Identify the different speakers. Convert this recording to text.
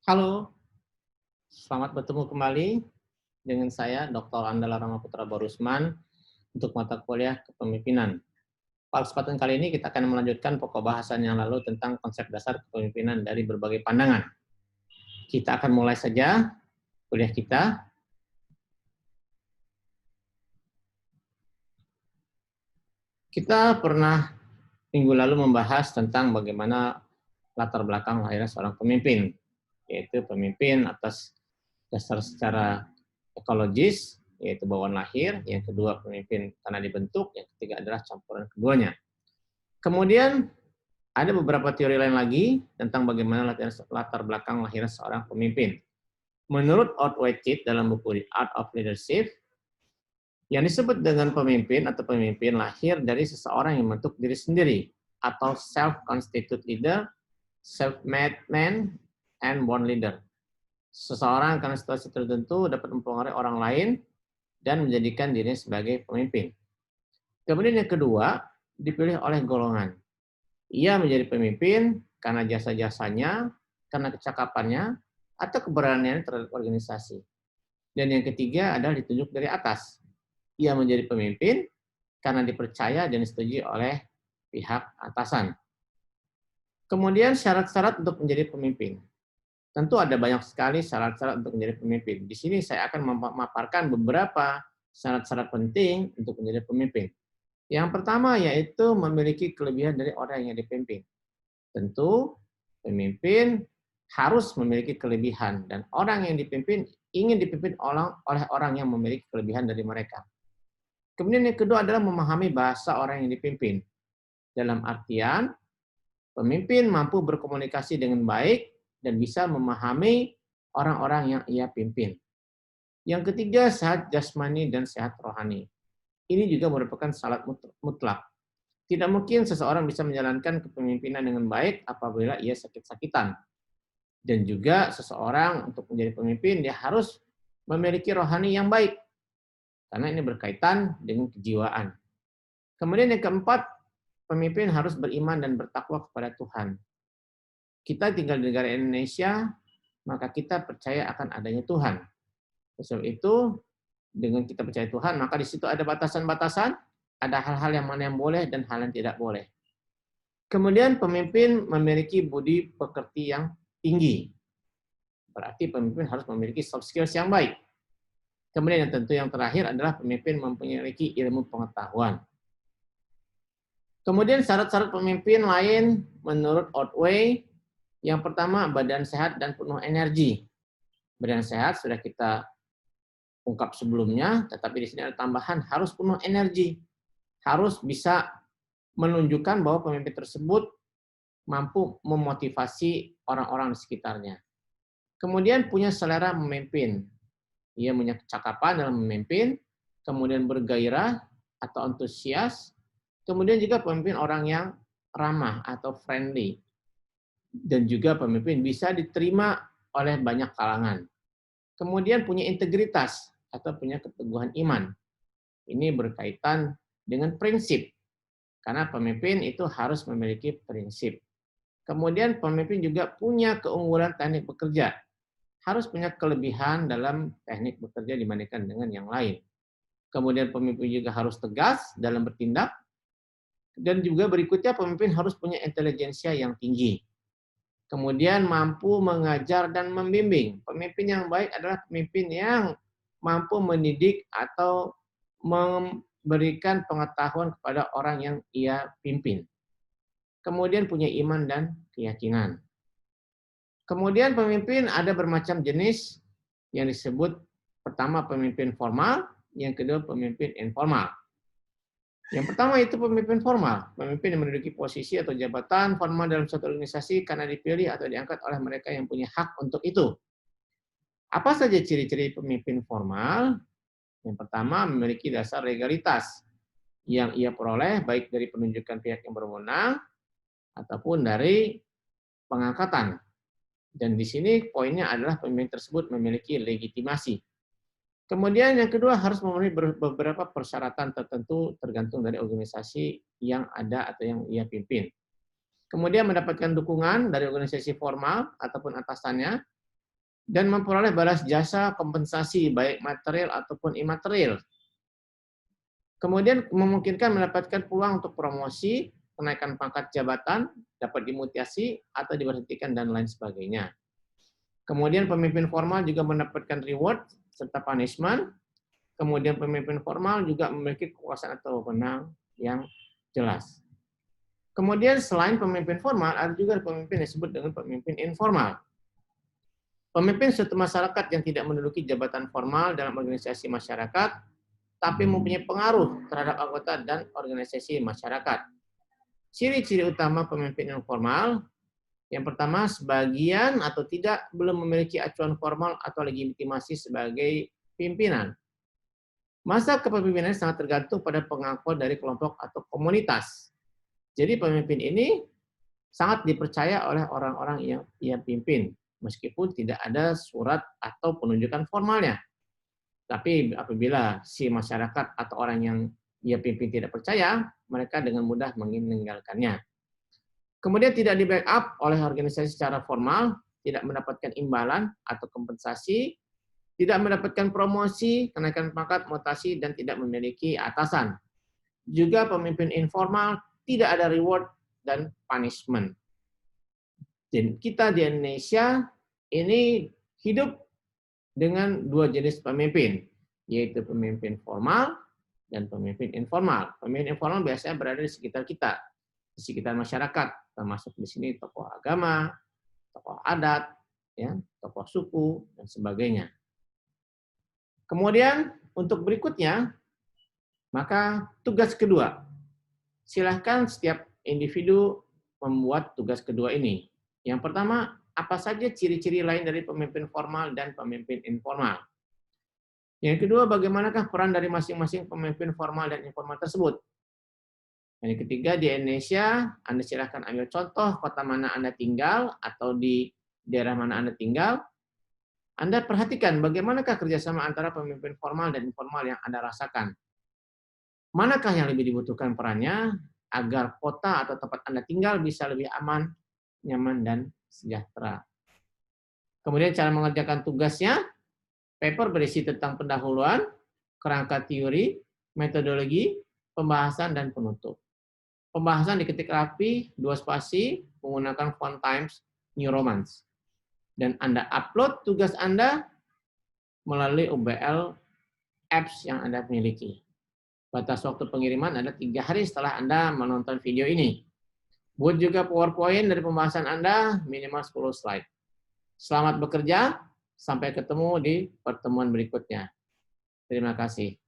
Speaker 1: Halo, selamat bertemu kembali dengan saya Dr. Andala Ramaputra Barusman untuk mata kuliah Kepemimpinan. Pada kesempatan kali ini kita akan melanjutkan pokok bahasan yang lalu tentang konsep dasar kepemimpinan dari berbagai pandangan. Kita akan mulai saja kuliah kita. Kita pernah minggu lalu membahas tentang bagaimana latar belakang lahirnya seorang pemimpin, yaitu pemimpin atas dasar secara ekologis, yaitu bawaan lahir, yang kedua pemimpin karena dibentuk, yang ketiga adalah campuran keduanya. Kemudian ada beberapa teori lain lagi tentang bagaimana latar belakang lahirnya seorang pemimpin. Menurut Outweighted dalam buku The Art of Leadership, yang disebut dengan pemimpin atau pemimpin lahir dari seseorang yang membentuk diri sendiri, atau self-constituted leader, self-made man, and born leader. Seseorang karena situasi tertentu dapat mempengaruhi orang lain dan menjadikan dirinya sebagai pemimpin. Kemudian yang kedua, dipilih oleh golongan. Ia menjadi pemimpin karena jasa-jasanya, karena kecakapannya, atau keberaniannya terhadap organisasi. Dan yang ketiga adalah ditunjuk dari atas. Ia menjadi pemimpin karena dipercaya dan disetujui oleh pihak atasan. Kemudian syarat-syarat untuk menjadi pemimpin. Tentu ada banyak sekali syarat-syarat untuk menjadi pemimpin. Di sini saya akan memaparkan beberapa syarat-syarat penting untuk menjadi pemimpin. Yang pertama yaitu memiliki kelebihan dari orang yang dipimpin. Tentu pemimpin harus memiliki kelebihan dan orang yang dipimpin ingin dipimpin oleh orang yang memiliki kelebihan dari mereka. Kemudian yang kedua adalah memahami bahasa orang yang dipimpin. Dalam artian pemimpin mampu berkomunikasi dengan baik dan bisa memahami orang-orang yang ia pimpin. Yang ketiga, sehat jasmani dan sehat rohani. Ini juga merupakan syarat mutlak. Tidak mungkin seseorang bisa menjalankan kepemimpinan dengan baik apabila ia sakit-sakitan. Dan juga seseorang untuk menjadi pemimpin, dia harus memiliki rohani yang baik. Karena ini berkaitan dengan kejiwaan. Kemudian yang keempat, pemimpin harus beriman dan bertakwa kepada Tuhan. Kita tinggal di negara Indonesia, maka kita percaya akan adanya Tuhan. Sebab itu, dengan kita percaya Tuhan, maka di situ ada batasan-batasan, ada hal-hal yang mana yang boleh dan hal yang tidak boleh. Kemudian pemimpin memiliki budi pekerti yang tinggi. Berarti pemimpin harus memiliki soft skills yang baik. Kemudian yang tentu yang terakhir adalah pemimpin memiliki ilmu pengetahuan. Kemudian syarat-syarat pemimpin lain menurut Otway, yang pertama badan sehat dan penuh energi. Badan sehat sudah kita ungkap sebelumnya, tetapi di sini ada tambahan harus penuh energi. Harus bisa menunjukkan bahwa pemimpin tersebut mampu memotivasi orang-orang di sekitarnya. Kemudian punya selera memimpin. Ia punya kecakapan dalam memimpin, kemudian bergairah atau antusias, kemudian juga pemimpin orang yang ramah atau friendly. Dan juga pemimpin bisa diterima oleh banyak kalangan. Kemudian punya integritas atau punya keteguhan iman. Ini berkaitan dengan prinsip. Karena pemimpin itu harus memiliki prinsip. Kemudian pemimpin juga punya keunggulan teknik bekerja. Harus punya kelebihan dalam teknik bekerja dibandingkan dengan yang lain. Kemudian pemimpin juga harus tegas dalam bertindak. Dan juga berikutnya pemimpin harus punya intelijensia yang tinggi. Kemudian mampu mengajar dan membimbing. Pemimpin yang baik adalah pemimpin yang mampu mendidik atau memberikan pengetahuan kepada orang yang ia pimpin. Kemudian punya iman dan keyakinan. Kemudian pemimpin ada bermacam jenis yang disebut pertama pemimpin formal, yang kedua pemimpin informal. Yang pertama itu pemimpin formal, pemimpin yang menduduki posisi atau jabatan formal dalam suatu organisasi karena dipilih atau diangkat oleh mereka yang punya hak untuk itu. Apa saja ciri-ciri pemimpin formal? Yang pertama, memiliki dasar legalitas yang ia peroleh baik dari penunjukan pihak yang berwenang ataupun dari pengangkatan. Dan di sini poinnya adalah pemimpin tersebut memiliki legitimasi. Kemudian yang kedua harus memenuhi beberapa persyaratan tertentu tergantung dari organisasi yang ada atau yang ia pimpin. Kemudian mendapatkan dukungan dari organisasi formal ataupun atasannya, dan memperoleh balas jasa kompensasi baik material ataupun imaterial. Kemudian memungkinkan mendapatkan peluang untuk promosi, kenaikan pangkat jabatan, dapat dimutasi atau diberhentikan dan lain sebagainya. Kemudian pemimpin formal juga mendapatkan reward serta punishment. Kemudian pemimpin formal juga memiliki kekuasaan atau wewenang yang jelas. Kemudian selain pemimpin formal, ada juga pemimpin yang disebut dengan pemimpin informal. Pemimpin suatu masyarakat yang tidak menduduki jabatan formal dalam organisasi masyarakat, tapi mempunyai pengaruh terhadap anggota dan organisasi masyarakat. Ciri-ciri utama pemimpin informal, yang pertama, sebagian atau tidak belum memiliki acuan formal atau legitimasi sebagai pimpinan. Masa kepemimpinan sangat tergantung pada pengakuan dari kelompok atau komunitas. Jadi pemimpin ini sangat dipercaya oleh orang-orang yang ia pimpin, meskipun tidak ada surat atau penunjukan formalnya. Tapi apabila si masyarakat atau orang yang ia pimpin tidak percaya, mereka dengan mudah meninggalkannya. Kemudian tidak di-backup oleh organisasi secara formal, tidak mendapatkan imbalan atau kompensasi, tidak mendapatkan promosi, kenaikan pangkat, mutasi, dan tidak memiliki atasan. Juga pemimpin informal tidak ada reward dan punishment. Dan kita di Indonesia ini hidup dengan dua jenis pemimpin, yaitu pemimpin formal dan pemimpin informal. Pemimpin informal biasanya berada di sekitar kita, di sekitar masyarakat, termasuk di sini tokoh agama, tokoh adat, ya, tokoh suku, dan sebagainya. Kemudian untuk berikutnya, maka tugas kedua. Silahkan setiap individu membuat tugas kedua ini. Yang pertama, apa saja ciri-ciri lain dari pemimpin formal dan pemimpin informal? Yang kedua, bagaimanakah peran dari masing-masing pemimpin formal dan informal tersebut? Yang ketiga, di Indonesia, Anda silahkan ambil contoh kota mana Anda tinggal atau di daerah mana Anda tinggal. Anda perhatikan bagaimanakah kerjasama antara pemimpin formal dan informal yang Anda rasakan. Manakah yang lebih dibutuhkan perannya agar kota atau tempat Anda tinggal bisa lebih aman, nyaman, dan sejahtera. Kemudian cara mengerjakan tugasnya, paper berisi tentang pendahuluan, kerangka teori, metodologi, pembahasan, dan penutup. Pembahasan diketik rapi, 2 spasi, menggunakan font Times New Roman. Dan Anda upload tugas Anda melalui UBL apps yang Anda miliki. Batas waktu pengiriman ada 3 hari setelah Anda menonton video ini. Buat juga PowerPoint dari pembahasan Anda, minimal 10 slide. Selamat bekerja, sampai ketemu di pertemuan berikutnya. Terima kasih.